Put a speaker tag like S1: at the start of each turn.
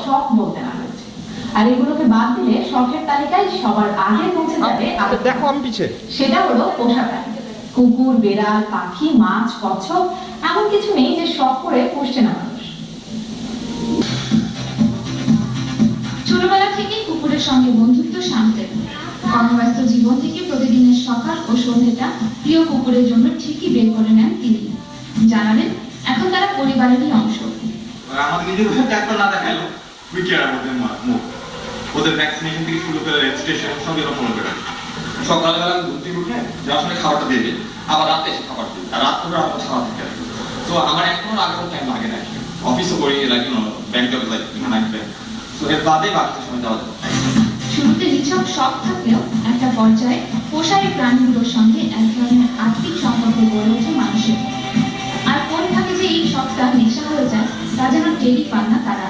S1: শখ বলতে না হচ্ছে, আর এগুলোকে বাদ দিলে শখের তালিকায় সবার আগে পৌঁছে যাবে।
S2: দেখো আমি পিছে,
S1: সেটা হলো পোষা প্রাণী। কুকুর, বেড়াল, পাখি, মাছ, কচ্ছপ, এমন কিছু নেই যে শখ করে পুষছে না মানুষ।
S3: ছোটবেলা থেকেই কুকুরের সঙ্গে বন্ধুত্ব শান্তের। কর্মব্যস্ত জীবন থেকে প্রতিদিনের সকাল ও সন্ধ্যেটা প্রিয় কুকুরের জন্য ঠিকই বের করে নেন তিনি। জানালেন এখন তারা পরিবারেরই অংশ।
S4: আমাদের নিজেদের ডাক্তার না দেখালো উইকের ওদের মুখ, ওদের ভ্যাকসিনেশন থেকে শুরু করে রেজিস্ট্রেশন সবই ওরা ফলো করে। সকালবেলা আমি ঘুরতে উঠে যার সঙ্গে খাবারটা দিয়ে দিই, আবার রাতে এসে খাবার দিই, আর রাত করে আমার খাওয়া থেকে আসবে। তো আমার এখনো আগে টাইম লাগে না, অফিসও করি, like bank job, like night bank. তো এর বাদে বাকি সময় দেওয়া যাবে।
S3: শুরুতে নিছক শখ থাকলেও একটা পর্যায়ে পোষা এই প্রাণীগুলোর সঙ্গে এক ধরনের আর্থিক সম্পর্ক গড়ে ওঠে মানুষের। আর কোন থাকে যে এই শখটা নেশা হয়ে যায় তা যেন টেরই পান না তারা।